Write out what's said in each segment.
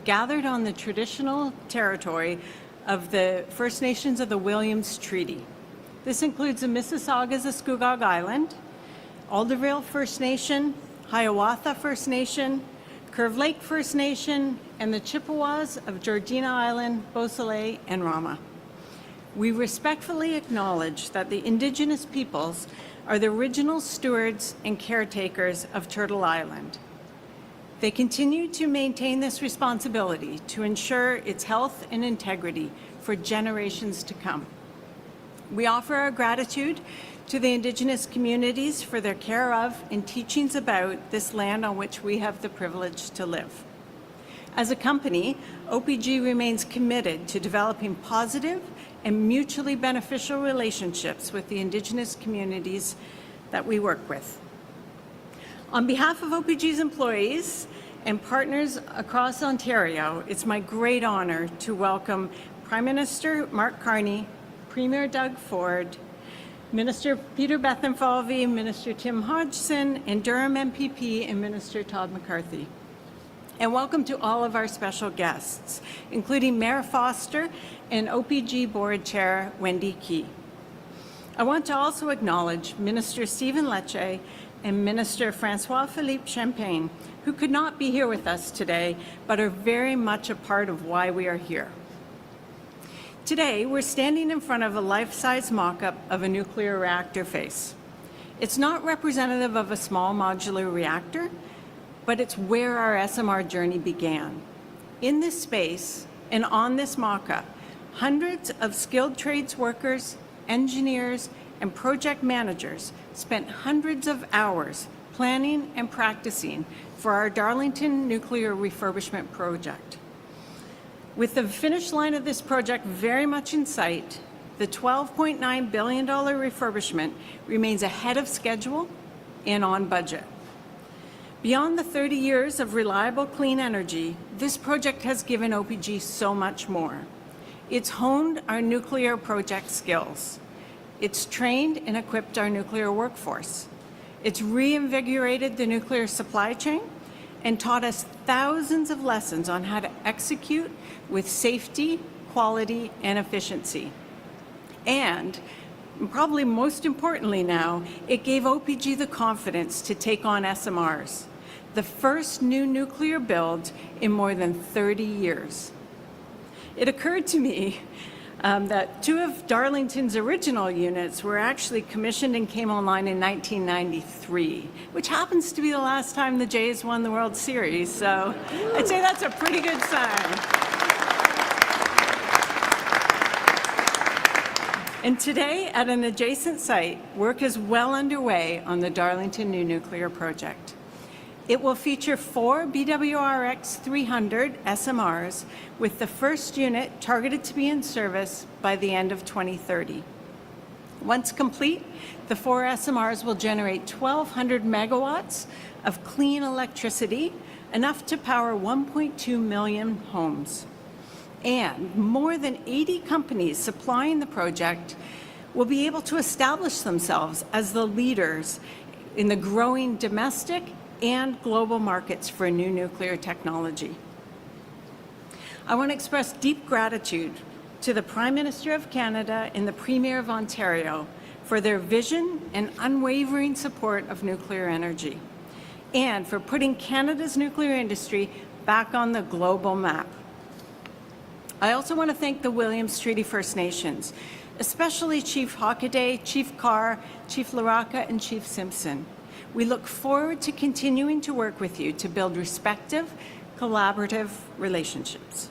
gathered on the traditional territory of the First Nations of the Williams Treaty. This includes the Mississaugas of Scugog Island, Alderville First Nation, Hiawatha First Nation, Curve Lake First Nation, and the Chippewas of Georgina Island, Beausoleil, and Rama. We respectfully acknowledge that the Indigenous peoples are the original stewards and caretakers of Turtle Island. They continue to maintain this responsibility to ensure its health and integrity for generations to come. We offer our gratitude to the Indigenous communities for their care of and teachings about this land on which we have the privilege to live. As a company, OPG remains committed to developing positive and mutually beneficial relationships with the Indigenous communities that we work with. On behalf of OPG's employees and partners across Ontario, it's my great honor to welcome Prime Minister Mark Carney, Premier Doug Ford, Minister Peter Bethlenfalvy, Minister Tim Hodgson, and Durham MPP and Minister Todd McCarthy. And welcome to all of our special guests, including Mayor Foster and OPG Board Chair Wendy Key. I want to also acknowledge Minister Stephen Lecce and Minister Francois-Philippe Champagne, who could not be here with us today, but are very much a part of why we are here. Today, we're standing in front of a life-size mock-up of a nuclear reactor face. It's not representative of a small modular reactor, but it's where our SMR journey began. In this space and on this mock-up, hundreds of skilled trades workers, engineers, and project managers spent hundreds of hours planning and practicing for our Darlington nuclear refurbishment project. With the finish line of this project very much in sight, the $12.9 billion refurbishment remains ahead of schedule and on budget. Beyond the 30 years of reliable clean energy, this project has given OPG so much more. It's honed our nuclear project skills. It's trained and equipped our nuclear workforce. It's reinvigorated the nuclear supply chain and taught us thousands of lessons on how to execute with safety, quality, and efficiency. And probably most importantly now, it gave OPG the confidence to take on SMRs, the first new nuclear build in more than 30 years. It occurred to me that two of Darlington's original units were actually commissioned and came online in 1993, which happens to be the last time the Jays won the World Series, so I'd say that's a pretty good sign. And today, at an adjacent site, work is well underway on the Darlington new nuclear project. It will feature 4 BWRX 300 SMRs, with the first unit targeted to be in service by the end of 2030. Once complete, the 4 SMRs will generate 1,200 megawatts of clean electricity, enough to power 1.2 million homes. And more than 80 companies supplying the project will be able to establish themselves as the leaders in the growing domestic and global markets for new nuclear technology. I want to express deep gratitude to the Prime Minister of Canada and the Premier of Ontario for their vision and unwavering support of nuclear energy, and for putting Canada's nuclear industry back on the global map. I also want to thank the Williams Treaty First Nations, especially Chief Hockaday, Chief Carr, Chief Laraka, and Chief Simpson. We look forward to continuing to work with you to build respective, collaborative relationships.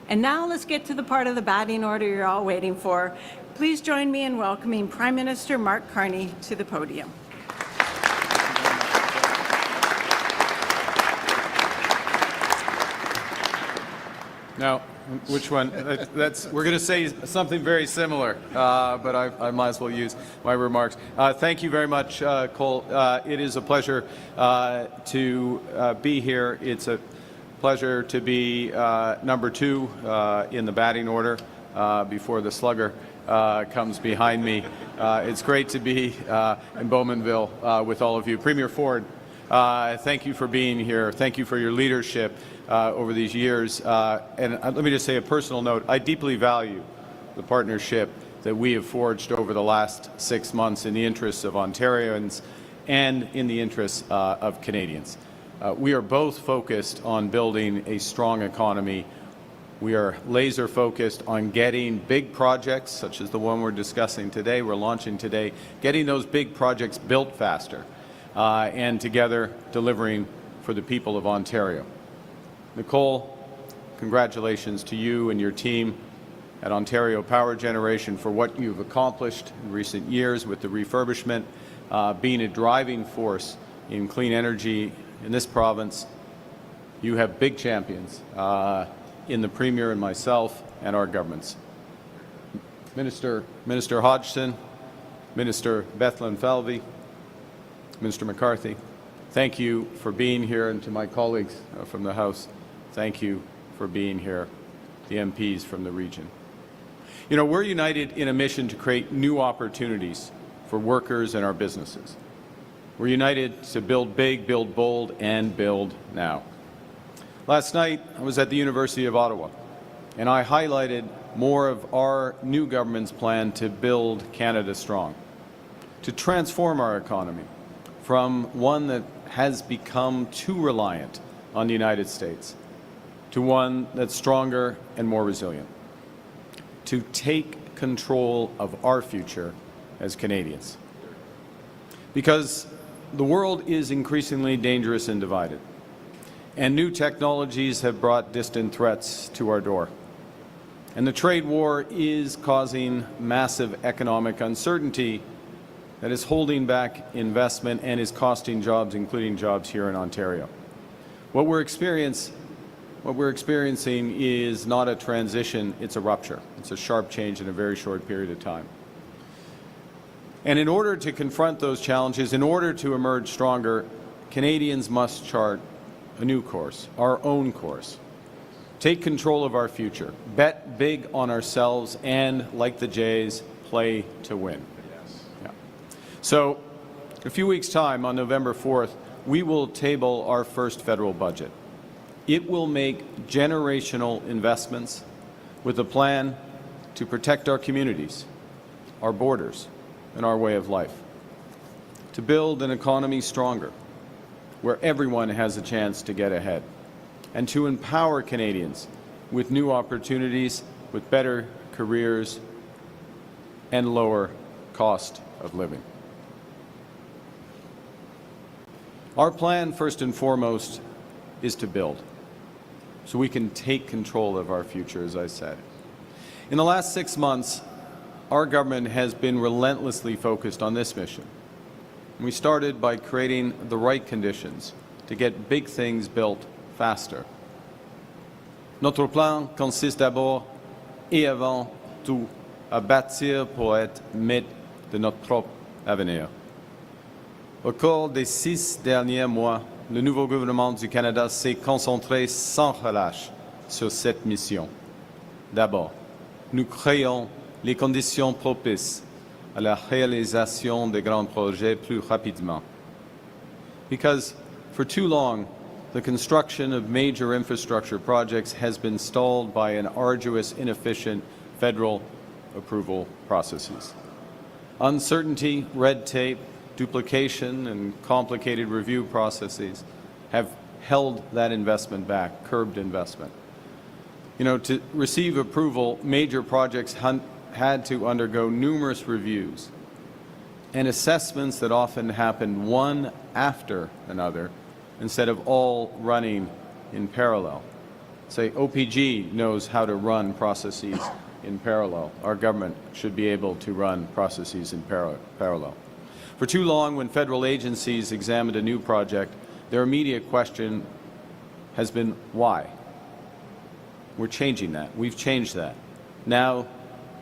And now let's get to the part of the batting order you're all waiting for. Please join me in welcoming Prime Minister Mark Carney to the podium. Now, which one? We're going to say something very similar, but I might as well use my remarks. Thank you very much, Cole. It is a pleasure to be here. It's a pleasure to be number 2 in the batting order before the slugger comes behind me. It's great to be in Bowmanville with all of you. Premier Ford, thank you for being here. Thank you for your leadership. over these years. And let me just say a personal note, I deeply value the partnership that we have forged over the last 6 months in the interests of Ontarians and in the interests of Canadians. We are both focused on building a strong economy. We are laser focused on getting big projects, such as the one we're discussing today, we're launching today, getting those big projects built faster, and together delivering for the people of Ontario. Nicole, congratulations to you and your team at Ontario Power Generation for what you've accomplished in recent years with the refurbishment, being a driving force in clean energy in this province. You have big champions in the Premier and myself and our governments. Minister Hodgson, Minister Bethlen Falvey, Minister McCarthy, thank you for being here, and to my colleagues from the House, thank you for being here, the MPs from the region. You know, we're united in a mission to create new opportunities for workers and our businesses. We're united to build big, build bold, and build now. Last night, I was at the University of Ottawa, and I highlighted more of our new government's plan to build Canada strong, to transform our economy from one that has become too reliant on the United States to one that's stronger and more resilient, to take control of our future as Canadians. Because the world is increasingly dangerous and divided, and new technologies have brought distant threats to our door. And the trade war is causing massive economic uncertainty that is holding back investment and is costing jobs, including jobs here in Ontario. What we're experiencing is not a transition, it's a rupture. It's a sharp change in a very short period of time. And in order to confront those challenges, in order to emerge stronger, Canadians must chart a new course, our own course. Take control of our future, bet big on ourselves, and, like the Jays, play to win. Yeah. So, in a few weeks' time, on November 4th, we will table our first federal budget. It will make generational investments with a plan to protect our communities, our borders, and our way of life, to build an economy stronger, where everyone has a chance to get ahead, and to empower Canadians with new opportunities, with better careers, and lower cost of living. Our plan, first and foremost, is to build, so we can take control of our future, as I said. In the last 6 months, our government has been relentlessly focused on this mission. We started by creating the right conditions to get big things built faster. Notre plan consiste d'abord et avant tout à bâtir pour être maître de notre propre avenir. Au cours des 6 derniers mois, le nouveau gouvernement du Canada s'est concentré sans relâche sur cette mission. D'abord, nous créons les conditions propices à la réalisation de grands projets plus rapidement. Because for too long, the construction of major infrastructure projects has been stalled by an arduous, inefficient federal approval processes. Uncertainty, red tape, duplication, and complicated review processes have held that investment back, curbed investment. You know, to receive approval, major projects had to undergo numerous reviews and assessments that often happen one after another instead of all running in parallel. Say, OPG knows how to run processes in parallel. Our government should be able to run processes in parallel. For too long, when federal agencies examined a new project, their immediate question has been, why? We're changing that. We've changed that. Now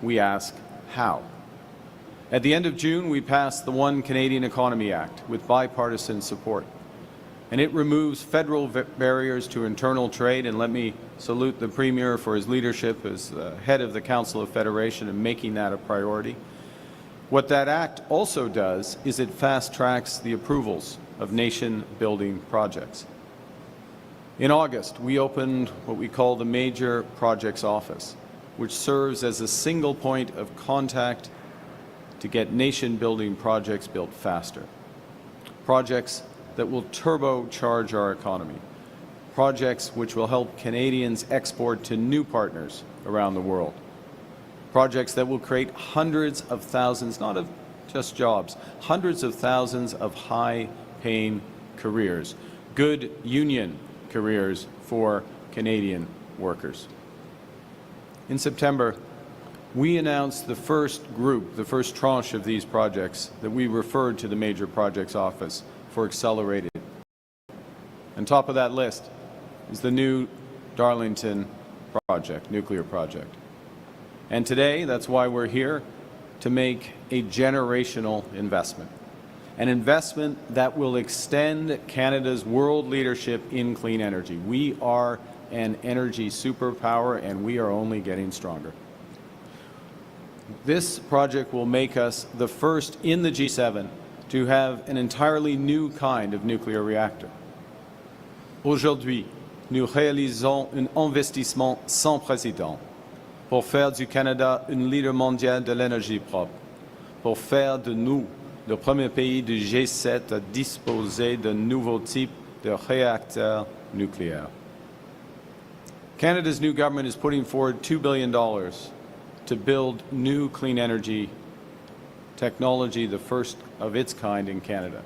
we ask, how? At the end of June, we passed the One Canadian Economy Act with bipartisan support. And it removes federal barriers to internal trade, and let me salute the Premier for his leadership as head of the Council of Federation in making that a priority. What that act also does is it fast-tracks the approvals of nation-building projects. In August, we opened what we call the Major Projects Office, which serves as a single point of contact to get nation-building projects built faster. Projects that will turbocharge our economy. Projects which will help Canadians export to new partners around the world. Projects that will create hundreds of thousands, not of just jobs, hundreds of thousands of high-paying careers, good union careers for Canadian workers. In September, we announced the first group, the first tranche of these projects that we referred to the Major Projects Office for accelerated. On top of that list is the new Darlington project, nuclear project. And today, that's why we're here, to make a generational investment. An investment that will extend Canada's world leadership in clean energy. We are an energy superpower, and we are only getting stronger. This project will make us the first in the G7 to have an entirely new kind of nuclear reactor. Aujourd'hui, nous réalisons un investissement sans précédent pour faire du Canada un leader mondial de l'énergie propre, pour faire de nous le premier pays du G7 à disposer d'un nouveau type de réacteur nucléaire. Canada's new government is putting forward $2 billion to build new clean energy technology, the first of its kind in Canada.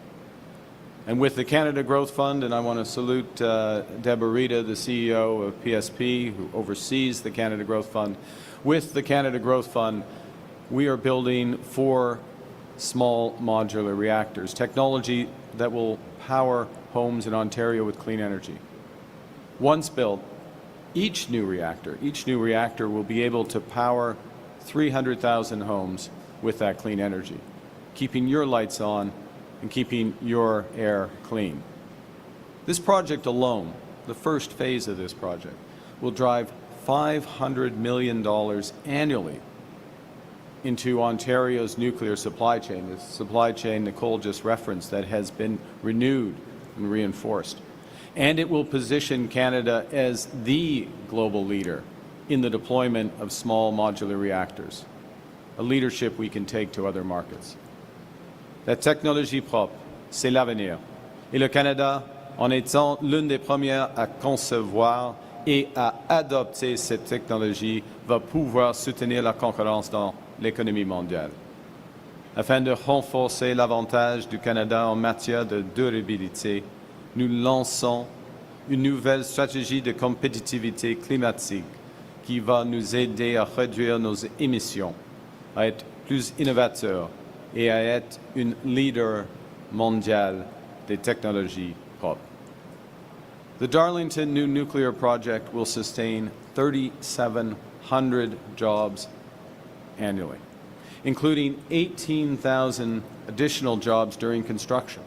And with the Canada Growth Fund, and I want to salute Deborah Rita, the CEO of PSP, who oversees the Canada Growth Fund. With the Canada Growth Fund, we are building 4 small modular reactors, technology that will power homes in Ontario with clean energy. Once built, each new reactor will be able to power 300,000 homes with that clean energy, keeping your lights on and keeping your air clean. This project alone, the first phase of this project, will drive $500 million annually into Ontario's nuclear supply chain, the supply chain Nicole just referenced that has been renewed and reinforced. And it will position Canada as the global leader in the deployment of small modular reactors, a leadership we can take to other markets. La technologie propre, c'est l'avenir. Et le Canada, en étant l'une des premières à concevoir et à adopter cette technologie, va pouvoir soutenir la concurrence dans l'économie mondiale. Afin de renforcer l'avantage du Canada en matière de durabilité, nous lançons une nouvelle stratégie de compétitivité climatique qui va nous aider à réduire nos émissions, à être plus innovateurs et à être un leader mondial des technologies propres. The Darlington new nuclear project will sustain 3,700 jobs annually, including 18,000 additional jobs during construction.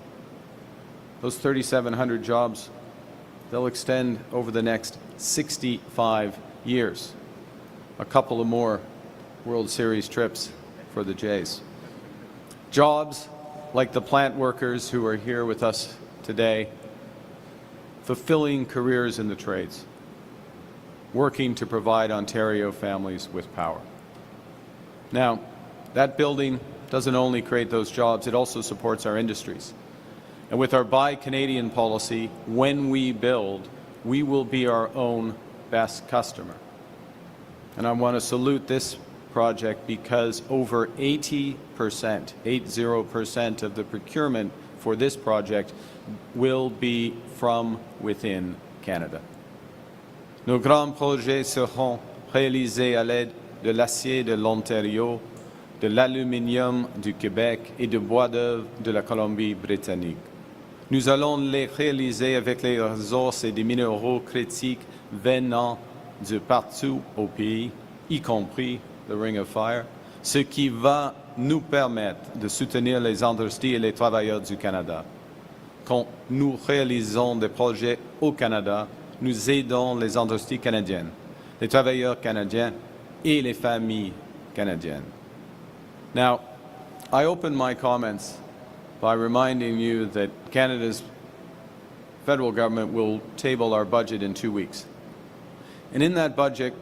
Those 3,700 jobs, they'll extend over the next 65 years. A couple of more World Series trips for the Jays. Jobs like the plant workers who are here with us today, fulfilling careers in the trades, working to provide Ontario families with power. Now, that building doesn't only create those jobs, it also supports our industries. And with our Buy Canadian policy, when we build, we will be our own best customer. And I want to salute this project because over 80% of the procurement for this project will be from within Canada. Nos grands projets seront réalisés à l'aide de l'acier de l'Ontario, de l'aluminium du Québec et de bois d'œuvre de la Colombie-Britannique. Nous allons les réaliser avec les ressources et des minéraux critiques venant de partout au pays, y compris the Ring of Fire, ce qui va nous permettre de soutenir les industries et les travailleurs du Canada. Quand nous réalisons des projets au Canada, nous aidons les industries canadiennes, les travailleurs canadiens et les familles canadiennes. Now, I open my comments by reminding you that Canada's federal government will table our budget in 2 weeks. And in that budget,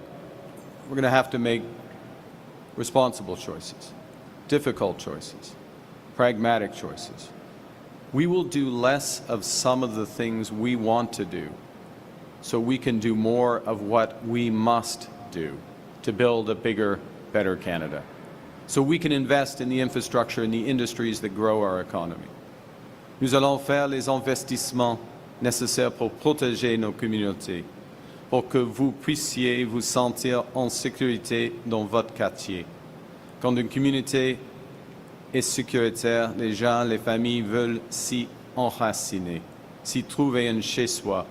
we're going to have to make responsible choices, difficult choices, pragmatic choices. We will do less of some of the things we want to do so we can do more of what we must do to build a bigger, better Canada. So we can invest in the infrastructure and the industries that grow our economy. Nous allons faire les investissements nécessaires pour protéger nos communautés, pour que vous puissiez vous sentir en sécurité dans votre quartier. Quand une communauté est sécuritaire, les gens, les familles veulent s'y enraciner, s'y trouver un chez-soi,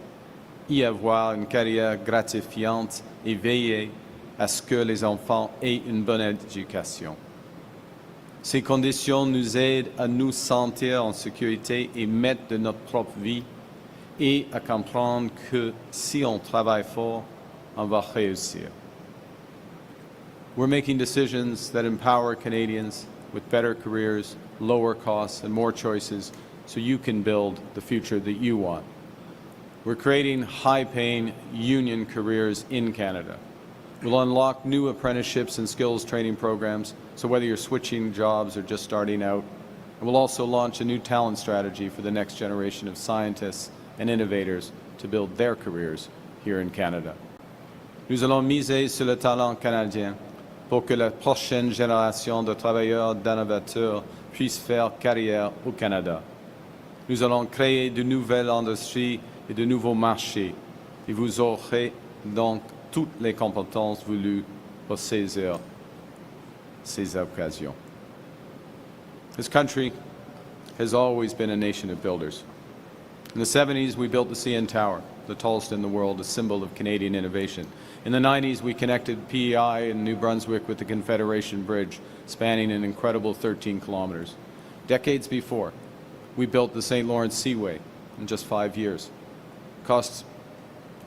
y avoir une carrière gratifiante et veiller à ce que les enfants aient une bonne éducation. Ces conditions nous aident à nous sentir en sécurité et maîtres de notre propre vie et à comprendre que si on travaille fort, on va réussir. We're making decisions that empower Canadians with better careers, lower costs, and more choices so you can build the future that you want. We're creating high-paying union careers in Canada. We'll unlock new apprenticeships and skills training programs, so whether you're switching jobs or just starting out. And we'll also launch a new talent strategy for the next generation of scientists and innovators to build their careers here in Canada. Nous allons miser sur le talent canadien pour que la prochaine génération de travailleurs d'innovateurs puisse faire carrière au Canada. Nous allons créer de nouvelles industries et de nouveaux marchés, et vous aurez donc toutes les compétences voulues pour saisir ces occasions. This country has always been a nation of builders. In the 70s, we built the CN Tower, the tallest in the world, a symbol of Canadian innovation. In the 90s, we connected PEI in New Brunswick with the Confederation Bridge, spanning an incredible 13 kilometers. Decades before, we built the St. Lawrence Seaway in just 5 years. It cost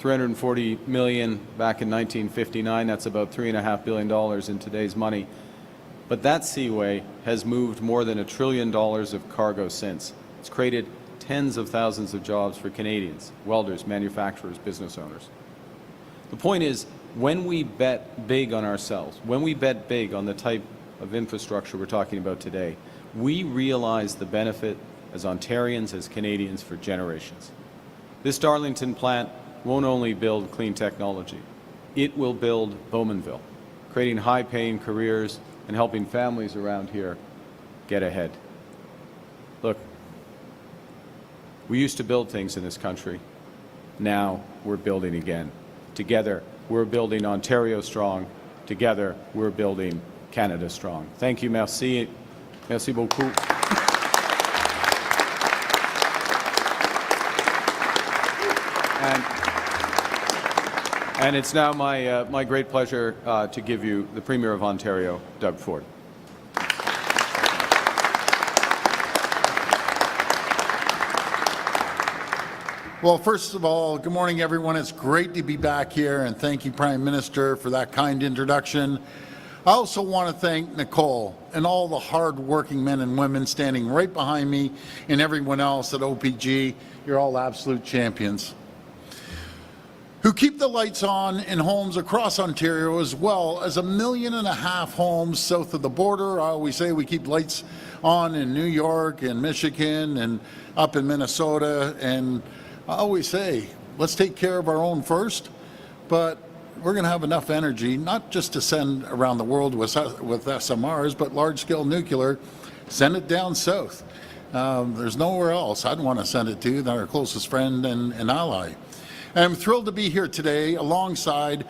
$340 million back in 1959. That's about $3.5 billion in today's money. But that seaway has moved more than $1 trillion of cargo since. It's created tens of thousands of jobs for Canadians, welders, manufacturers, business owners. The point is, when we bet big on ourselves, when we bet big on the type of infrastructure we're talking about today, we realize the benefit as Ontarians, as Canadians for generations. This Darlington plant won't only build clean technology, it will build Bowmanville, creating high-paying careers and helping families around here get ahead. Look, we used to build things in this country. Now we're building again. Together, we're building Ontario strong. Together, we're building Canada strong. Thank you. Merci. Merci beaucoup. And it's now my great pleasure to give you the Premier of Ontario, Doug Ford. Well, first of all, good morning, everyone. It's great to be back here, and thank you, Prime Minister, for that kind introduction. I also want to thank Nicole and all the hard-working men and women standing right behind me and everyone else at OPG. You're all absolute champions. Who keep the lights on in homes across Ontario, as well as 1.5 million homes south of the border. I always say we keep lights on in New York and Michigan and up in Minnesota, and I always say, let's take care of our own first, but we're going to have enough energy, not just to send around the world with SMRs, but large-scale nuclear, send it down south. There's nowhere else I'd want to send it to than our closest friend and ally. And I'm thrilled to be here today alongside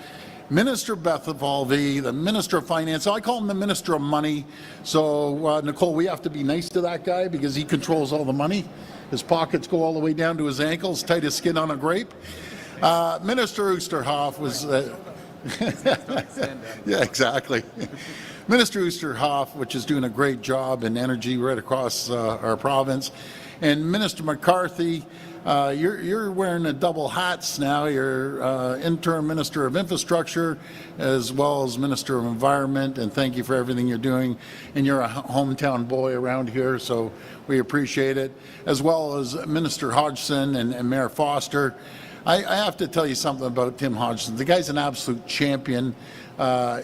Minister Beth Evolve, the Minister of Finance. I call him the Minister of Money. So, Nicole, we have to be nice to that guy because he controls all the money. His pockets go all the way down to his ankles, tight as skin on a grape. Minister Oosterhoff was... yeah, exactly. Minister Oosterhoff, which is doing a great job in energy right across our province. And Minister McCarthy, You're wearing a double hats now. You're interim Minister of Infrastructure as well as Minister of Environment, and thank you for everything you're doing. And you're a hometown boy around here, so we appreciate it, as well as Minister Hodgson and Mayor Foster. I have to tell you something about Tim Hodgson. The guy's an absolute champion.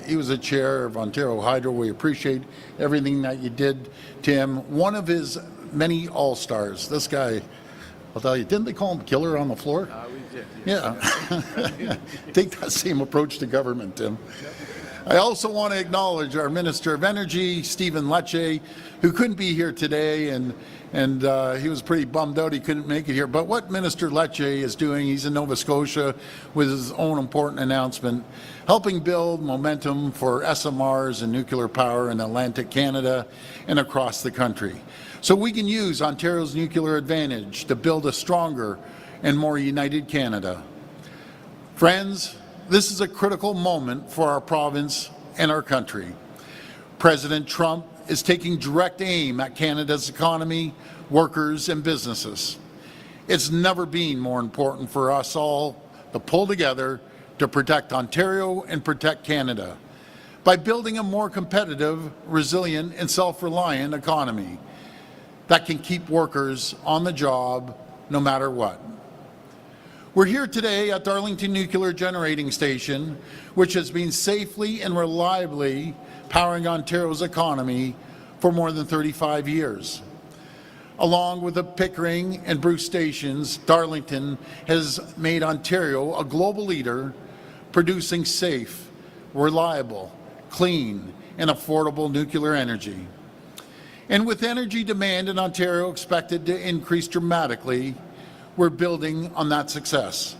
He was a chair of Ontario Hydro. We appreciate everything that you did, Tim. One of his many all-stars. This guy, I'll tell you, didn't they call him killer on the floor? We did. Yeah. Take that same approach to government, Tim. I also want to acknowledge our Minister of Energy, Stephen Lecce, who couldn't be here today, and he was pretty bummed out he couldn't make it here. But what Minister Lecce is doing, he's in Nova Scotia with his own important announcement, helping build momentum for SMRs and nuclear power in Atlantic Canada and across the country. So we can use Ontario's nuclear advantage to build a stronger and more united Canada. Friends, this is a critical moment for our province and our country. President Trump is taking direct aim at Canada's economy, workers, and businesses. It's never been more important for us all to pull together to protect Ontario and protect Canada by building a more competitive, resilient, and self-reliant economy that can keep workers on the job no matter what. We're here today at Darlington Nuclear Generating Station, which has been safely and reliably powering Ontario's economy for more than 35 years. Along with the Pickering and Bruce stations, Darlington has made Ontario a global leader, producing safe, reliable, clean, and affordable nuclear energy. And with energy demand in Ontario expected to increase dramatically, we're building on that success.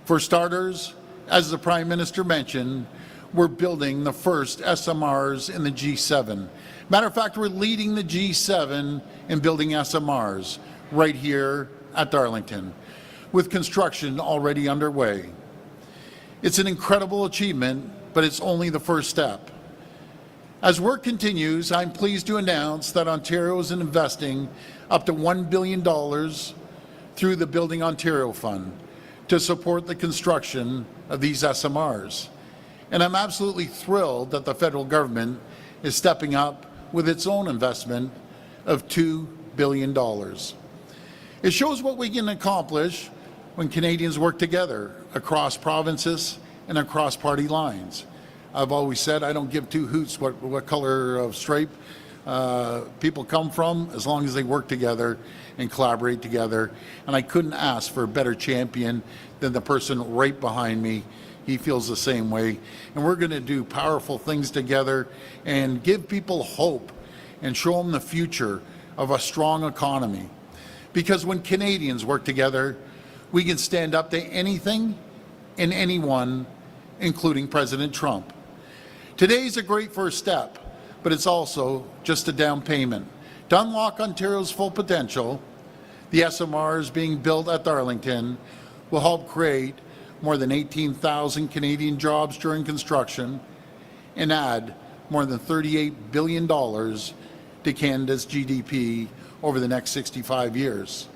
For starters, as the Prime Minister mentioned, we're building the first SMRs in the G7. Matter of fact, we're leading the G7 in building SMRs right here at Darlington, with construction already underway. It's an incredible achievement, but it's only the first step. As work continues, I'm pleased to announce that Ontario is investing up to $1 billion through the Building Ontario Fund to support the construction of these SMRs. And I'm absolutely thrilled that the federal government is stepping up with its own investment of $2 billion. It shows what we can accomplish when Canadians work together across provinces and across party lines. I've always said I don't give two hoots what color of stripe people come from, as long as they work together and collaborate together. And I couldn't ask for a better champion than the person right behind me. He feels the same way. And we're going to do powerful things together and give people hope and show them the future of a strong economy. Because when Canadians work together, we can stand up to anything and anyone, including President Trump. Today's a great first step, but it's also just a down payment. To unlock Ontario's full potential, the SMRs being built at Darlington will help create more than 18,000 Canadian jobs during construction and add more than $38 billion to Canada's GDP over the next 65 years.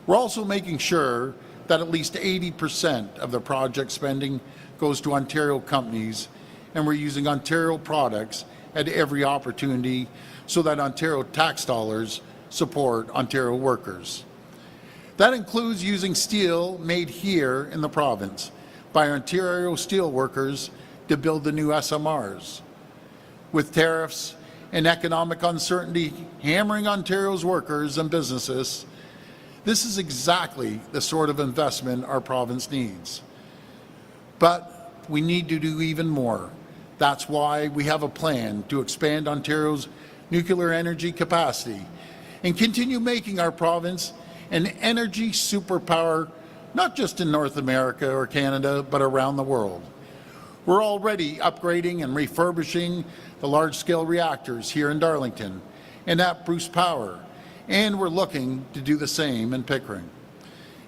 We're also making sure that at least 80% of the project spending goes to Ontario companies, and we're using Ontario products at every opportunity so that Ontario tax dollars support Ontario workers. That includes using steel made here in the province by Ontario steel workers to build the new SMRs. With tariffs and economic uncertainty hammering Ontario's workers and businesses, this is exactly the sort of investment our province needs. But we need to do even more. That's why we have a plan to expand Ontario's nuclear energy capacity and continue making our province an energy superpower, not just in North America or Canada, but around the world. We're already upgrading and refurbishing the large-scale reactors here in Darlington and at Bruce Power, and we're looking to do the same in Pickering.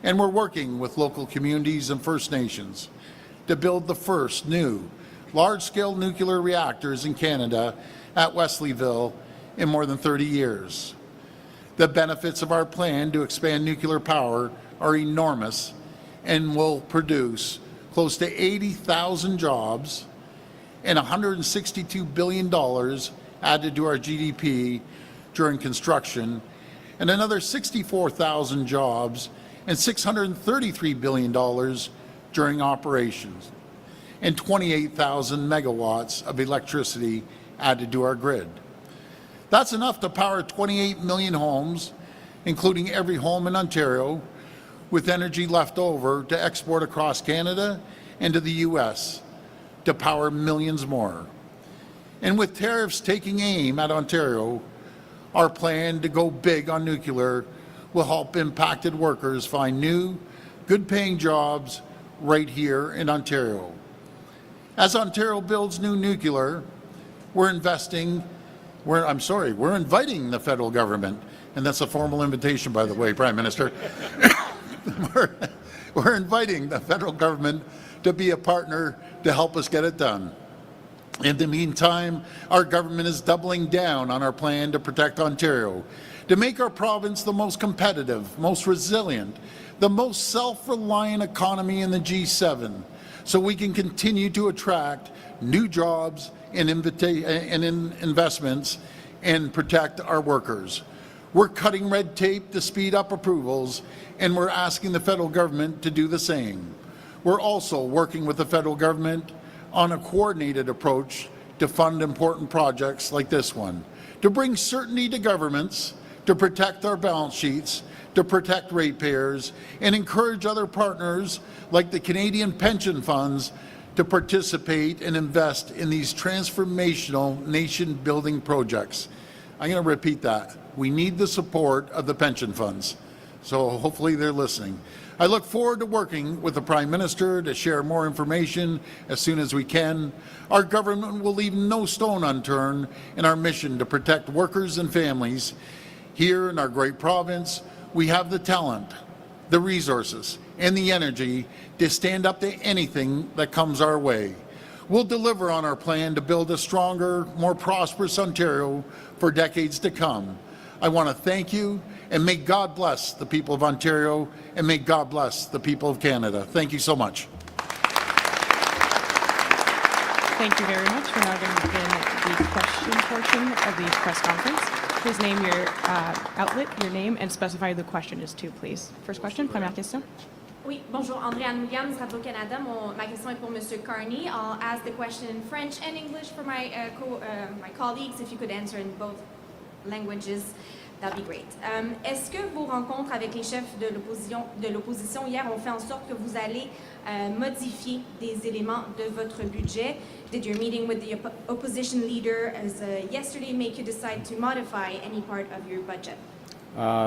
And we're working with local communities and First Nations to build the first new large-scale nuclear reactors in Canada at Wesleyville in more than 30 years. The benefits of our plan to expand nuclear power are enormous and will produce close to 80,000 jobs and $162 billion added to our GDP during construction, and another 64,000 jobs and $633 billion during operations, and 28,000 megawatts of electricity added to our grid. That's enough to power 28 million homes, including every home in Ontario, with energy left over to export across Canada and to the U.S. to power millions more. And with tariffs taking aim at Ontario, our plan to go big on nuclear will help impacted workers find new, good-paying jobs right here in Ontario. As Ontario builds new nuclear, we're inviting the federal government, and that's a formal invitation, by the way, Prime Minister. we're inviting the federal government to be a partner to help us get it done. In the meantime, our government is doubling down on our plan to protect Ontario, to make our province the most competitive, most resilient, the most self-reliant economy in the G7, so we can continue to attract new jobs and investments and protect our workers. We're cutting red tape to speed up approvals, and we're asking the federal government to do the same. We're also working with the federal government on a coordinated approach to fund important projects like this one, to bring certainty to governments, to protect our balance sheets, to protect ratepayers, and encourage other partners like the Canadian pension funds to participate and invest in these transformational nation-building projects. I'm going to repeat that. We need the support of the pension funds, so hopefully they're listening. I look forward to working with the Prime Minister to share more information as soon as we can. Our government will leave no stone unturned in our mission to protect workers and families. Here in our great province, we have the talent, the resources, and the energy to stand up to anything that comes our way. We'll deliver on our plan to build a stronger, more prosperous Ontario for decades to come. I want to thank you, and may God bless the people of Ontario, and may God bless the people of Canada. Thank you so much. Thank you very much. We're now going to begin the question portion of the press conference. Please name your outlet, your name, and specify who the question is to, please. First question, première question. Oui, bonjour, Andréane Williams, Radio-Canada. Ma question est pour Monsieur Carney. I'll ask the question in French and English for my colleagues. If you could answer in both languages, that'd be great. Est-ce que vos rencontres avec les chefs de l'opposition hier ont fait en sorte que vous allez modifier des éléments de votre budget? Did your meeting with the opposition leader yesterday make you decide to modify any part of your budget?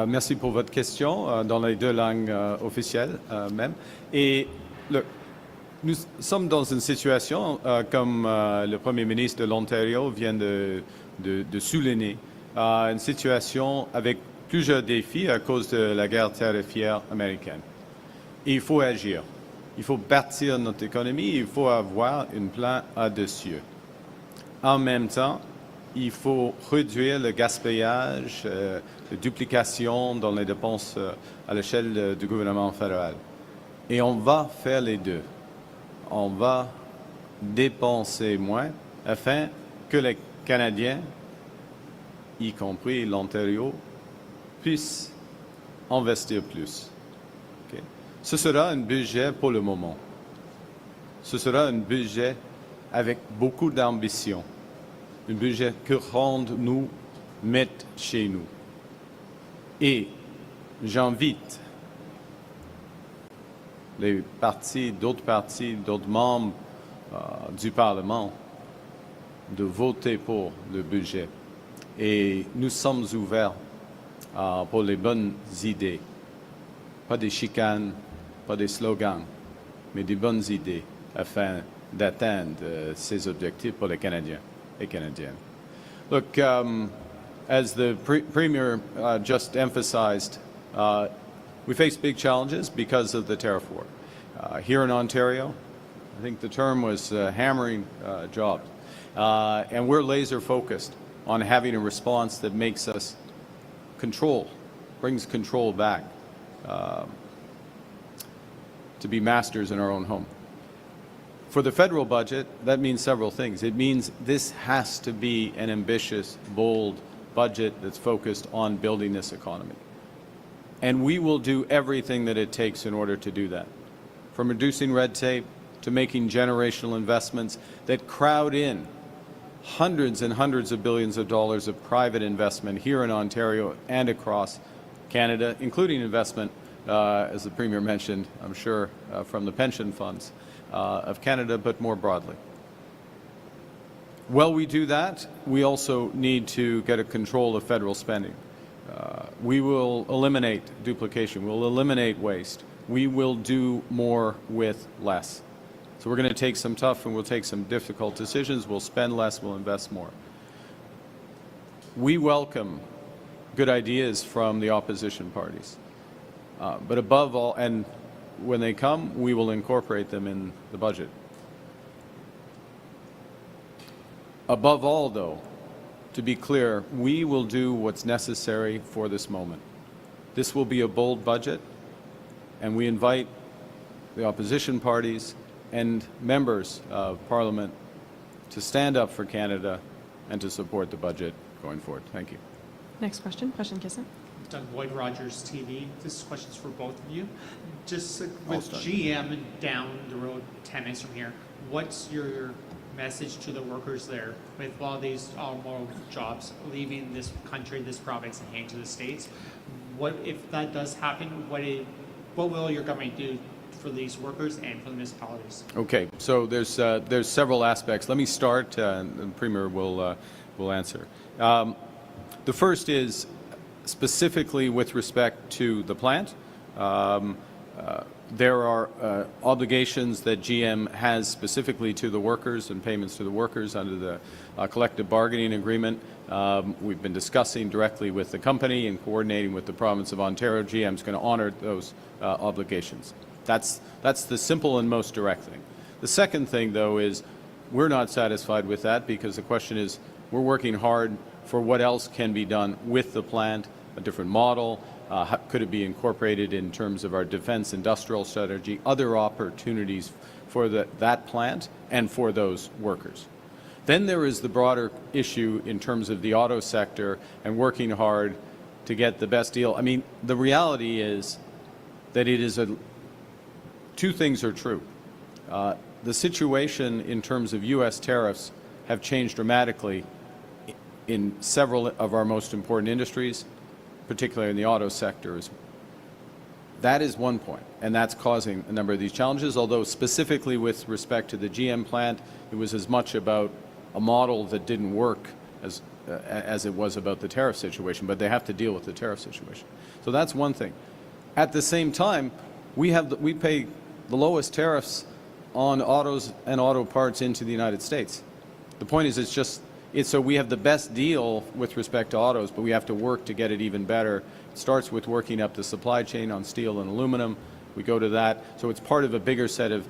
Merci pour votre question dans les deux langues officielles même. Et nous sommes dans une situation, comme le Premier ministre de l'Ontario vient de souligner, une situation avec plusieurs défis à cause de la guerre tarifaire américaine. Et il faut agir. Il faut bâtir notre économie, il faut avoir un plan audacieux. En même temps, il faut réduire le gaspillage, la duplication dans les dépenses à l'échelle du gouvernement fédéral. Et on va faire les deux. On va dépenser moins afin que les Canadiens, y compris l'Ontario, puissent investir plus. Okay? Ce sera un budget pour le moment. Ce sera un budget avec beaucoup d'ambition. Un budget que nous mettre chez nous. Et j'invite les partis, d'autres membres du Parlement de voter pour le budget. Et nous sommes ouverts pour les bonnes idées. Pas des chicanes, pas des slogans, mais des bonnes idées afin d'atteindre ces objectifs pour les Canadiens et Canadiennes. Look, as the Premier just emphasized, we face big challenges because of the tariff war. Here in Ontario, I think the term was hammering jobs. And we're laser focused on having a response that makes us control brings control back to be masters in our own home. For the federal budget, that means several things. It means this has to be an ambitious, bold budget that's focused on building this economy. And we will do everything that it takes in order to do that, from reducing red tape to making generational investments that crowd in hundreds and hundreds of billions of dollars of private investment here in Ontario and across Canada, including investment, as the Premier mentioned, I'm sure, from the pension funds of Canada, but more broadly. While we do that, we also need to get a control of federal spending. We will eliminate duplication. We'll eliminate waste. We will do more with less. So we're going to take some tough and we'll take some difficult decisions. We'll spend less, we'll invest more. We welcome good ideas from the opposition parties. But above all, and when they come, we will incorporate them in the budget. Above all, though, to be clear, we will do what's necessary for this moment. This will be a bold budget, and we invite the opposition parties and members of Parliament to stand up for Canada and to support the budget going forward. Thank you. Next question, question Kissin. Doug Boyd, Rogers TV. This question's for both of you. Just with start. GM down the road 10 minutes from here, what's your message to the workers there with all these automotive jobs leaving this country, this province, and heading to the States? What if that does happen? What will your government do for these workers and for the municipalities? Okay, so there's several aspects. Let me start, and the Premier will answer. The first is specifically with respect to the plant. There are obligations that GM has specifically to the workers and payments to the workers under the collective bargaining agreement. We've been discussing directly with the company and coordinating with the province of Ontario. GM's going to honor those obligations. That's the simple and most direct thing. The second thing, though, is we're not satisfied with that because the question is we're working hard for what else can be done with the plant, a different model. Could it be incorporated in terms of our defense industrial strategy, other opportunities for that plant and for those workers? Then there is the broader issue in terms of the auto sector and working hard to get the best deal. I mean, the reality is that two things are true. The situation in terms of U.S. tariffs have changed dramatically in several of our most important industries, particularly in the auto sector. That is one point, and that's causing a number of these challenges, although specifically with respect to the GM plant, it was as much about a model that didn't work as it was about the tariff situation, but they have to deal with the tariff situation. So that's one thing. At the same time, we pay the lowest tariffs on autos and auto parts into the United States. The point is so we have the best deal with respect to autos, but we have to work to get it even better. It starts with working up the supply chain on steel and aluminum. We go to that. So it's part of a bigger set of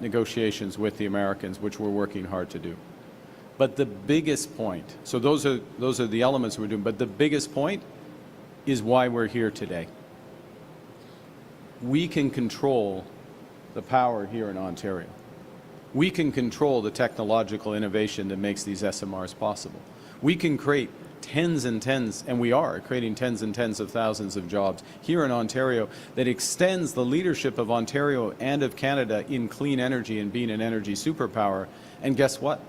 negotiations with the Americans, which we're working hard to do. But the biggest point, so those are the elements we're doing, but the biggest point is why we're here today. We can control the power here in Ontario. We can control the technological innovation that makes these SMRs possible. We can create tens and tens, and we are creating tens and tens of thousands of jobs here in Ontario that extends the leadership of Ontario and of Canada in clean energy and being an energy superpower. And guess what?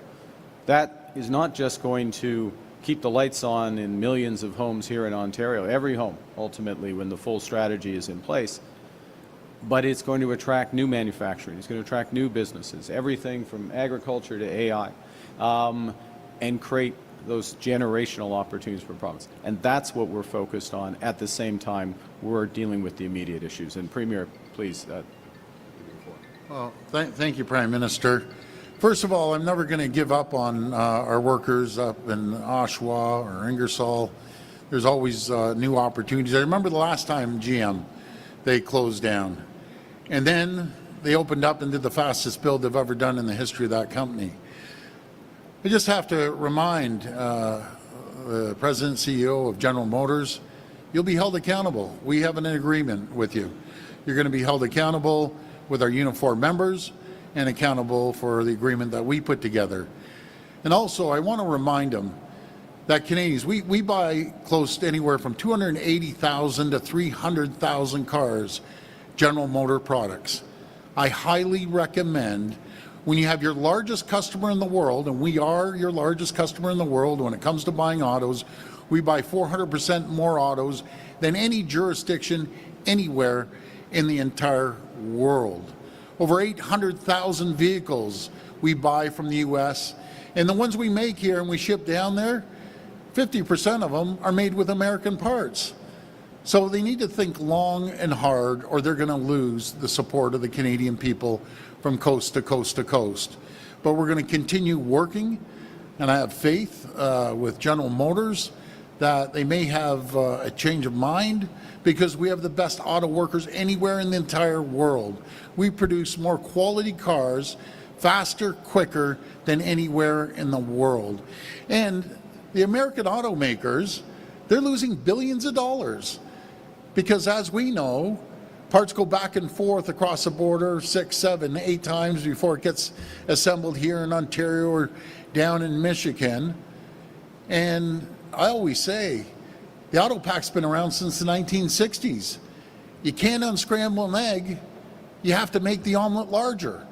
That is not just going to keep the lights on in millions of homes here in Ontario, every home, ultimately, when the full strategy is in place. But it's going to attract new manufacturing. It's going to attract new businesses, everything from agriculture to AI, and create those generational opportunities for the province. And that's what we're focused on. At the same time, we're dealing with the immediate issues. And Premier, please. Well, thank you, Prime Minister. First of all, I'm never going to give up on our workers up in Oshawa or Ingersoll. There's always new opportunities. I remember the last time GM, they closed down. And then they opened up and did the fastest build they've ever done in the history of that company. I just have to remind the President and CEO of General Motors, you'll be held accountable. We have an agreement with you. You're going to be held accountable with our uniform members and accountable for the agreement that we put together. And also, I want to remind them that Canadians, we buy close to anywhere from 280,000 to 300,000 cars, General Motor products. I highly recommend, when you have your largest customer in the world, and we are your largest customer in the world when it comes to buying autos, we buy 400% more autos than any jurisdiction anywhere in the entire world. Over 800,000 vehicles we buy from the U.S., and the ones we make here and we ship down there, 50% of them are made with American parts. So they need to think long and hard, or they're going to lose the support of the Canadian people from coast to coast to coast. But we're going to continue working, and I have faith with General Motors that they may have a change of mind, because we have the best auto workers anywhere in the entire world. We produce more quality cars faster, quicker than anywhere in the world. And the American automakers, they're losing billions of dollars, because as we know, parts go back and forth across the border 6, 7, 8 times before it gets assembled here in Ontario or down in Michigan. And I always say, the auto pack's been around since the 1960s. You can't unscramble an egg, you have to make the omelet larger.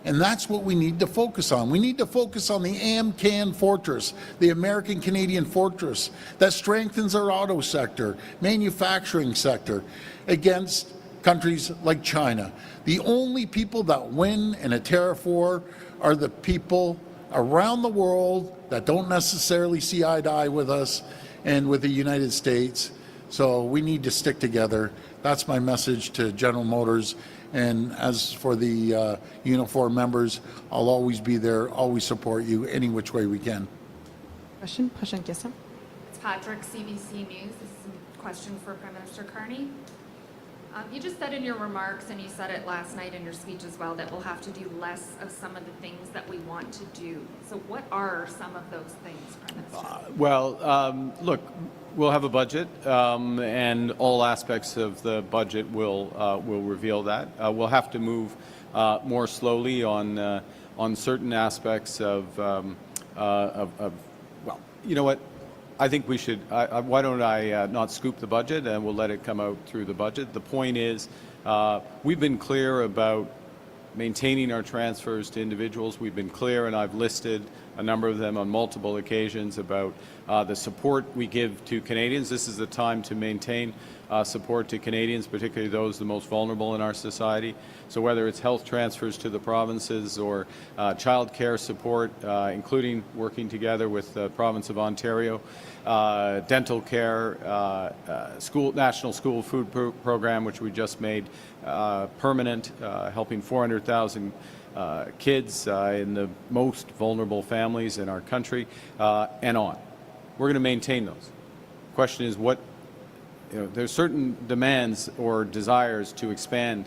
And that's what we need to focus on. We need to focus on the AmCan Fortress, the American-Canadian Fortress, that strengthens our auto sector, manufacturing sector, against countries like China. The only people that win in a tariff war are the people around the world that don't necessarily see eye to eye with us and with the United States. So we need to stick together. That's my message to General Motors. And as for the uniform members, I'll always be there, always support you any which way we can. Question, prochaine question. It's Patrick, CBC News. This is a question for Prime Minister Carney. You just said in your remarks, and you said it last night in your speech as well, that we'll have to do less of some of the things that we want to do. So what are some of those things, Prime Minister? Look, we'll have a budget, and all aspects of the budget will reveal that. We'll have to move more slowly on certain aspects of well, you know what? I think we should, why don't I not scoop the budget, and we'll let it come out through the budget. The point is, we've been clear about maintaining our transfers to individuals. We've been clear, and I've listed a number of them on multiple occasions, about the support we give to Canadians. This is the time to maintain support to Canadians, particularly those the most vulnerable in our society. So whether it's health transfers to the provinces or child care support, including working together with the province of Ontario, dental care, national school food program, which we just made permanent, helping 400,000 kids in the most vulnerable families in our country, and on. We're going to maintain those. The question is, what, there's certain demands or desires to expand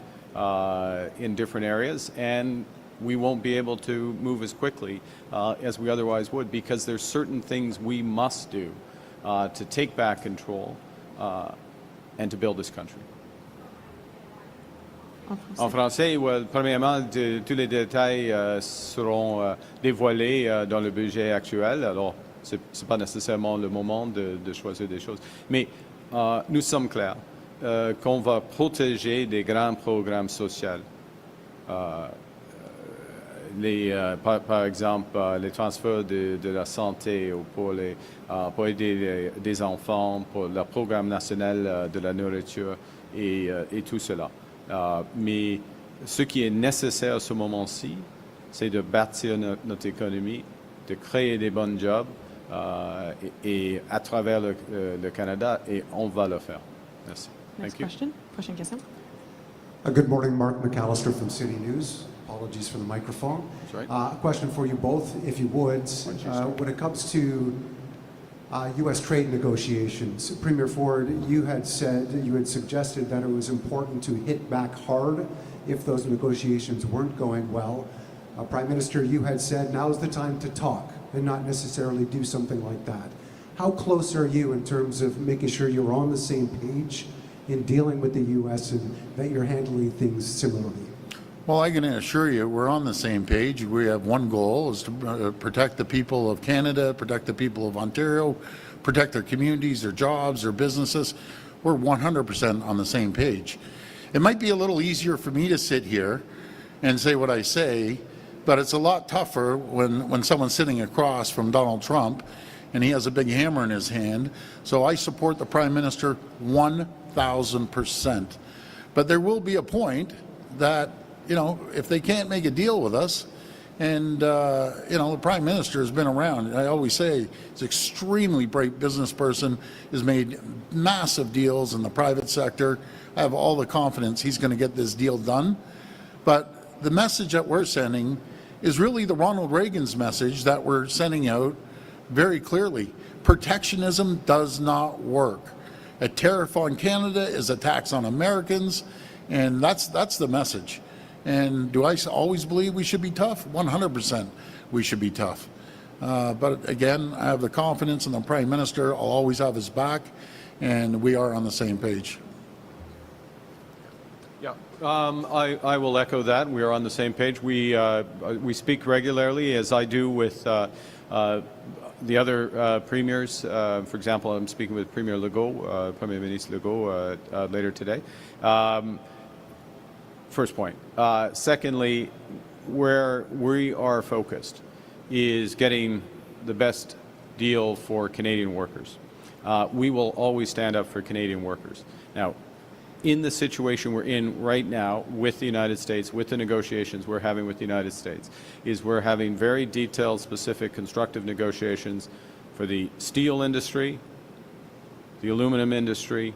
in different areas, and we won't be able to move as quickly as we otherwise would, because there's certain things we must do to take back control and to build this country. En français, premièrement, tous les détails seront dévoilés dans le budget actuel. Alors, ce n'est pas nécessairement le moment de choisir des choses. Mais nous sommes clairs qu'on va protéger des grands programmes sociaux. Par exemple, les transferts de la santé pour aider des enfants, pour le programme national de la nourriture et tout cela. Mais ce qui est nécessaire à ce moment-ci, c'est de bâtir notre économie, de créer des bons jobs et à travers le Canada, et on va le faire. Merci. Next question, prochaine question. Good morning, Mark McAllister from City News. Apologies for the microphone. That's right. A question for you both, if you would. When it comes to U.S. trade negotiations, Premier Ford, you had suggested that it was important to hit back hard if those negotiations weren't going well. Prime Minister, you had said now's the time to talk and not necessarily do something like that. How close are you in terms of making sure you're on the same page in dealing with the U.S. and that you're handling things similarly? Well, I can assure you, we're on the same page. We have one goal, is to protect the people of Canada, protect the people of Ontario, protect their communities, their jobs, their businesses. We're 100% on the same page. It might be a little easier for me to sit here and say what I say, but it's a lot tougher when someone's sitting across from Donald Trump and he has a big hammer in his hand. So I support the Prime Minister 1,000%. But there will be a point that, you know, if they can't make a deal with us, and, you know, the Prime Minister has been around. I always say he's an extremely bright business person, has made massive deals in the private sector. I have all the confidence he's going to get this deal done. But the message that we're sending is really the Ronald Reagan's message that we're sending out very clearly. Protectionism does not work. A tariff on Canada is a tax on Americans, and that's the message. And do I always believe we should be tough? 100% we should be tough. But again, I have the confidence in the Prime Minister. I'll always have his back, and we are on the same page. Yeah, I will echo that. We are on the same page. We speak regularly, as I do with the other premiers. For example, I'm speaking with Premier Legault, Premier Ministre Legault later today. First point. Secondly, where we are focused is getting the best deal for Canadian workers. We will always stand up for Canadian workers. Now, in the situation we're in right now with the United States, with the negotiations we're having with the United States, is we're having very detailed, specific, constructive negotiations for the steel industry, the aluminum industry.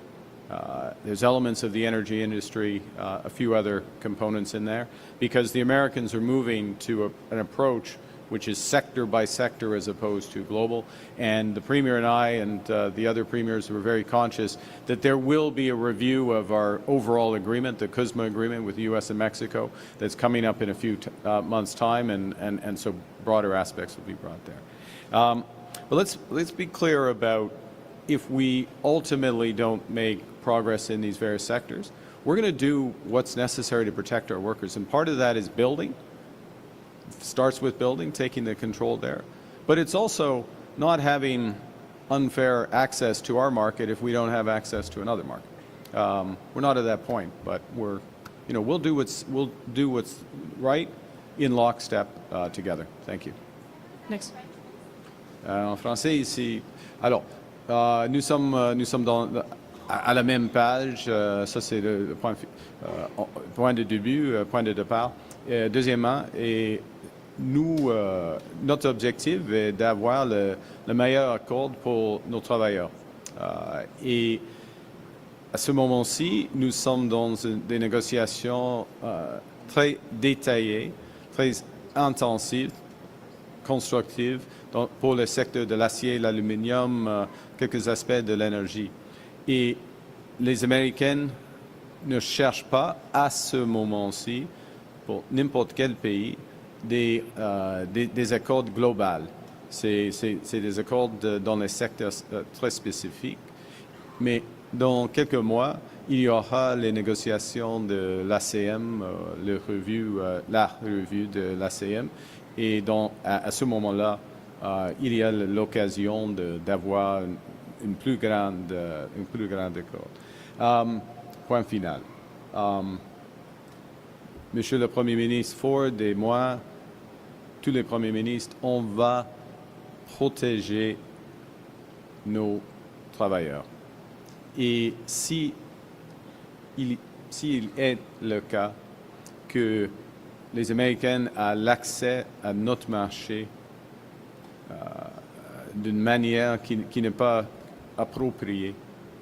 There's elements of the energy industry, a few other components in there, because the Americans are moving to an approach which is sector by sector as opposed to global. And the Premier and I and the other premiers were very conscious that there will be a review of our overall agreement, the CUSMA agreement with the U.S. and Mexico, that's coming up in a few months' time, and so broader aspects will be brought there. But let's be clear about, if we ultimately don't make progress in these various sectors, we're going to do what's necessary to protect our workers. And part of that is building. It starts with building, taking the control there. But it's also not having unfair access to our market if we don't have access to another market. We're not at that point, but we'll do what's right in lockstep together. Thank you. Next. En français ici. Alors, nous sommes à la même page. Ça, c'est le point de début, point de départ. Deuxièmement, notre objectif est d'avoir le meilleur accord pour nos travailleurs. Et à ce moment-ci, nous sommes dans des négociations très détaillées, très intensives, constructives pour le secteur de l'acier, l'aluminium, quelques aspects de l'énergie. Et les Américains ne cherchent pas à ce moment-ci, pour n'importe quel pays, des accords globaux. C'est des accords dans les secteurs très spécifiques. Mais dans quelques mois, il y aura les négociations de l'ACM, la revue de l'ACM. Et à ce moment-là, il y a l'occasion d'avoir une plus grande accord. Point final. Monsieur le Premier ministre Ford et moi, tous les premiers ministres, on va protéger nos travailleurs. Et s'il est le cas que les Américains aient l'accès à notre marché d'une manière qui n'est pas appropriée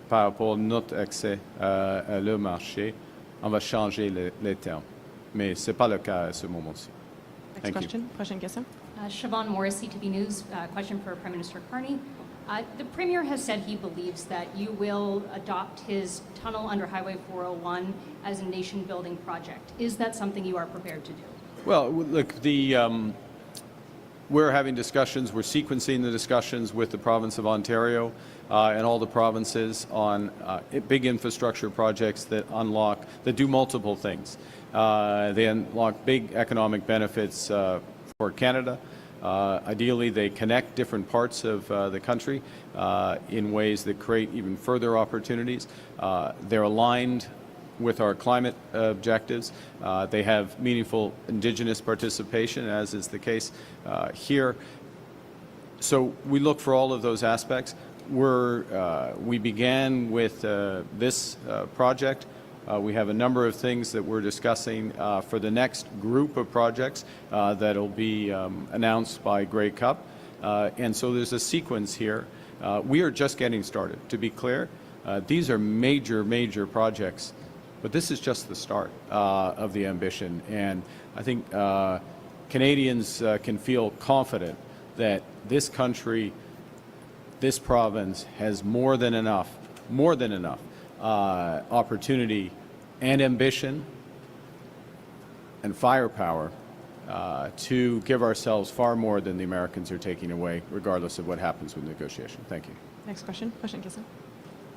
par rapport à notre accès à leur marché, on va changer les termes. Mais ce n'est pas le cas à ce moment-ci. Next question. Question, Gissa. Siobhan Morris, CTV News. Question for Prime Minister Carney. The Premier has said he believes that you will adopt his tunnel under Highway 401 as a nation-building project. Is that something you are prepared to do? Well, look, we're having discussions, we're sequencing the discussions with the province of Ontario and all the provinces on big infrastructure projects that do multiple things. They unlock big economic benefits for Canada. Ideally, they connect different parts of the country in ways that create even further opportunities. They're aligned with our climate objectives. They have meaningful Indigenous participation, as is the case here. So we look for all of those aspects. We began with this project. We have a number of things that we're discussing for the next group of projects that will be announced by Grey Cup. And so there's a sequence here. We are just getting started, to be clear. These are major, major projects. But this is just the start of the ambition, and I think Canadians can feel confident that this country, this province, has more than enough opportunity and ambition and firepower to give ourselves far more than the Americans are taking away, regardless of what happens with negotiation. Thank you. Next question. Question, Kissa.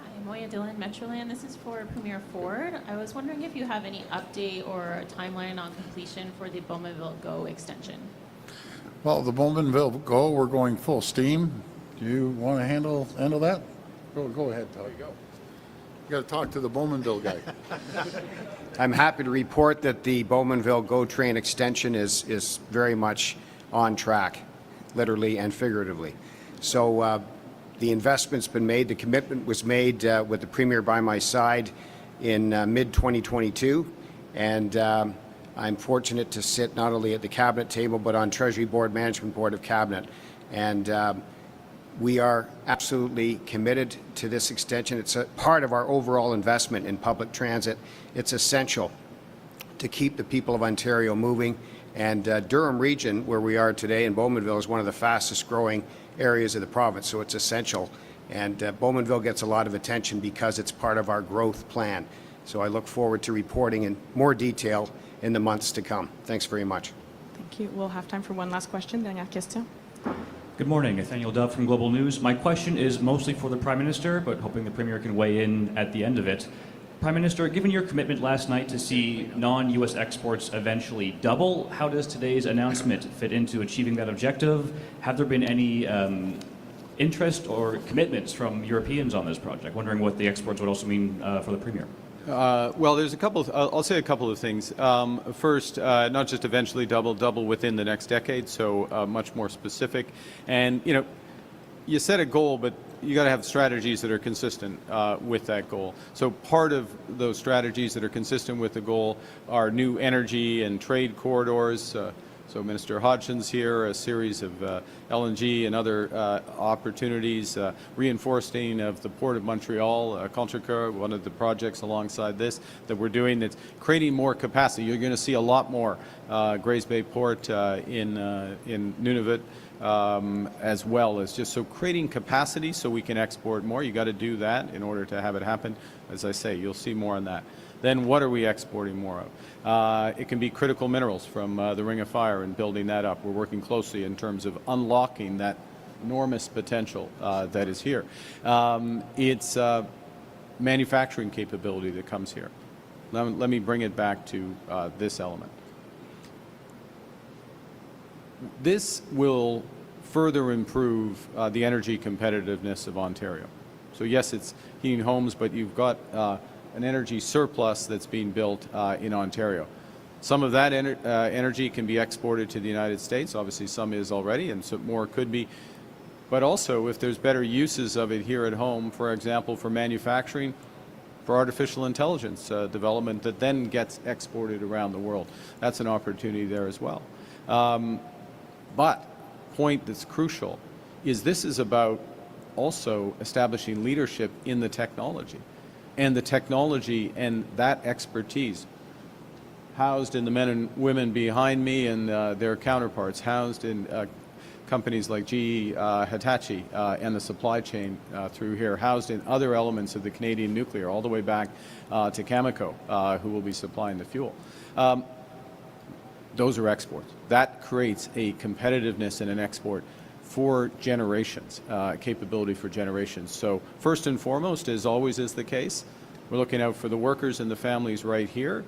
Hi, Moya Dillon, Metroland. This is for Premier Ford. I was wondering if you have any update or a timeline on completion for the Bowmanville GO extension. Well, the Bowmanville GO, we're going full steam. Do you want to handle that? Go ahead, Todd. You got to talk to the Bowmanville guy. I'm happy to report that the Bowmanville GO train extension is very much on track, literally and figuratively. So the investment's been made. The commitment was made with the Premier by my side in mid-2022, and I'm fortunate to sit not only at the Cabinet table but on Treasury Board, Management Board of Cabinet, and we are absolutely committed to this extension. It's a part of our overall investment in public transit. It's essential to keep the people of Ontario moving, and Durham Region, where we are today, in Bowmanville, is one of the fastest growing areas of the province, so it's essential. And Bowmanville gets a lot of attention because it's part of our growth plan. So I look forward to reporting in more detail in the months to come. Thanks very much. Thank you. We'll have time for one last question. Dernière question. Good morning, Nathaniel Dove from Global News. My question is mostly for the Prime Minister, but hoping the Premier can weigh in at the end of it. Prime Minister, given your commitment last night to see non-U.S. exports eventually double, how does today's announcement fit into achieving that objective? Have there been any interest or commitments from Europeans on this project? Wondering what the exports would also mean for the Premier. Well, there's a couple. I'll say a couple of things. First, not just eventually double within the next decade, so much more specific. And you set a goal, but you got to have strategies that are consistent with that goal. So part of those strategies that are consistent with the goal are new energy and trade corridors. So Minister Hodgson's here, a series of LNG and other opportunities, reinforcing of the Port of Montreal, Contrecoeur, one of the projects alongside this that we're doing that's creating more capacity. You're going to see a lot more Grays Bay Port in Nunavut, as well as just so creating capacity so we can export more. You got to do that in order to have it happen. As I say, you'll see more on that. Then what are we exporting more of? It can be critical minerals from the Ring of Fire and building that up. We're working closely in terms of unlocking that enormous potential that is here. It's manufacturing capability that comes here. Let me bring it back to this element. This will further improve the energy competitiveness of Ontario. So yes, it's heating homes, but you've got an energy surplus that's being built in Ontario. Some of that energy can be exported to the United States. Obviously, some is already, and so more could be. But also, if there's better uses of it here at home, for example, for manufacturing, for artificial intelligence development that then gets exported around the world, that's an opportunity there as well. But point that's crucial is this is about also establishing leadership in the technology. And the technology and that expertise housed in the men and women behind me and their counterparts, housed in companies like GE, Hitachi, and the supply chain through here, housed in other elements of the Canadian nuclear, all the way back to Cameco, who will be supplying the fuel. those are exports. That creates a competitiveness in an export for generations, capability for generations. So first and foremost, as always is the case, we're looking out for the workers and the families right here,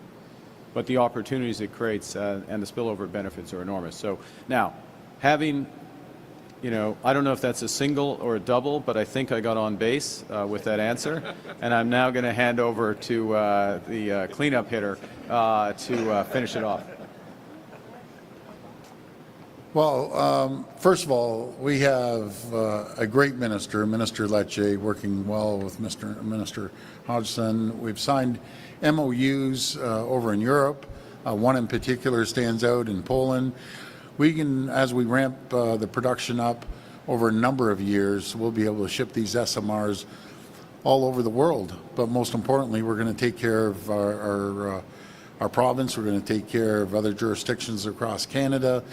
but the opportunities it creates and the spillover benefits are enormous. So now, having, I don't know if that's a single or a double, but I think I got on base with that answer. And I'm now going to hand over to the cleanup hitter to finish it off. Well, first of all, we have a great minister, Minister Lecce, working well with Minister Hodgson. We've signed MOUs over in Europe. One in particular stands out in Poland. We can, as we ramp the production up over a number of years, we'll be able to ship these SMRs all over the world. But most importantly, we're going to take care of our province. We're going to take care of other jurisdictions across Canada.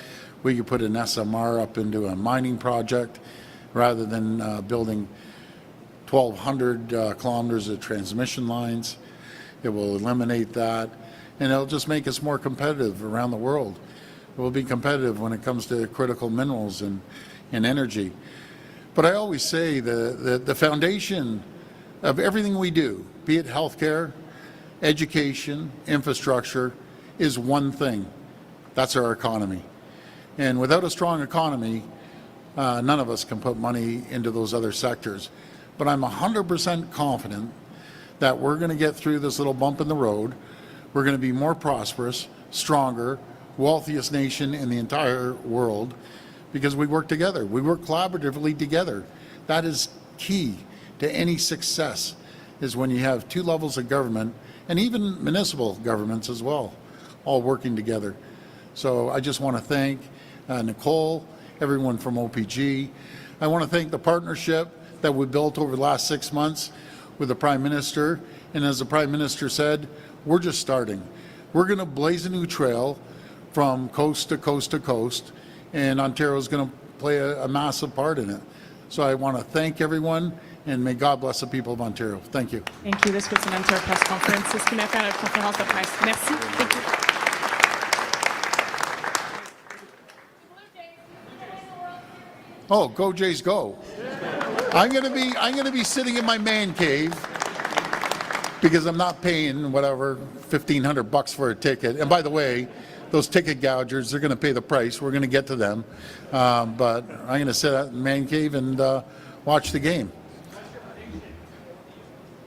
We could put an SMR up into a mining project rather than building 1,200 kilometers of transmission lines. It will eliminate that, and it'll just make us more competitive around the world. We'll be competitive when it comes to critical minerals and energy. But I always say the foundation of everything we do, be it healthcare, education, infrastructure, is one thing. That's our economy. And without a strong economy, none of us can put money into those other sectors. But I'm 100% confident that we're going to get through this little bump in the road. We're going to be more prosperous, stronger, wealthiest nation in the entire world because we work together. We work collaboratively together. That is key to any success, is when you have two levels of government, and even municipal governments as well, all working together. So I just want to thank Nicole, everyone from OPG. I want to thank the partnership that we built over the last 6 months with the Prime Minister. And as the Prime Minister said, we're just starting. We're going to blaze a new trail from coast to coast to coast, and Ontario is going to play a massive part in it. So I want to thank everyone, and may God bless the people of Ontario. Thank you. Thank you. This was an enter press conference. C'est ce qui m'a fait à notre conférence de presse. Merci. Thank you. Oh, go Jays, go! I'm gonna be sitting in my man cave because I'm not paying whatever $1,500 for a ticket. And by the way, those ticket gougers, they're going to pay the price. We're going to get to them, but I'm going to sit out in the man cave and watch the game.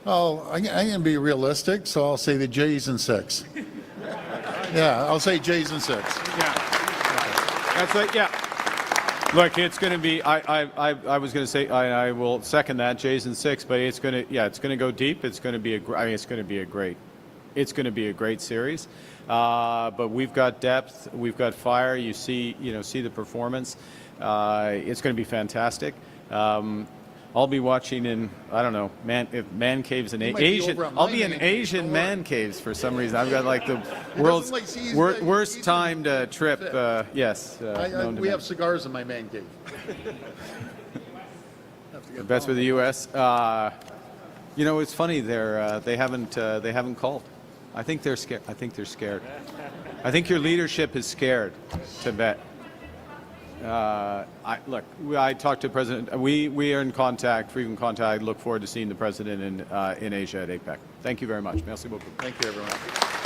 Oh, I'm going to be realistic, so I'll say the Jays in 6. Yeah, I'll say Jays in 6. Yeah, that's like, yeah. Look, it's going to be. I was going to say I will second that, Jays in 6, but it's going to, yeah, it's going to go deep. It's going to be it's going to be a great series. But we've got depth, we've got fire. You see the performance. It's going to be fantastic. I'll be watching in, I don't know, man caves in Asian. I'll be in Asian man caves for some reason. I've got like the world's worst timed trip. Yes. We have cigars in my man cave. Bets with the U.S. It's funny. They haven't called. I think they're scared. I think your leadership is scared to bet. I talked to President. We are in contact, frequent contact. I look forward to seeing the President in Asia at APEC. Thank you very much. Merci beaucoup. Thank you, everyone.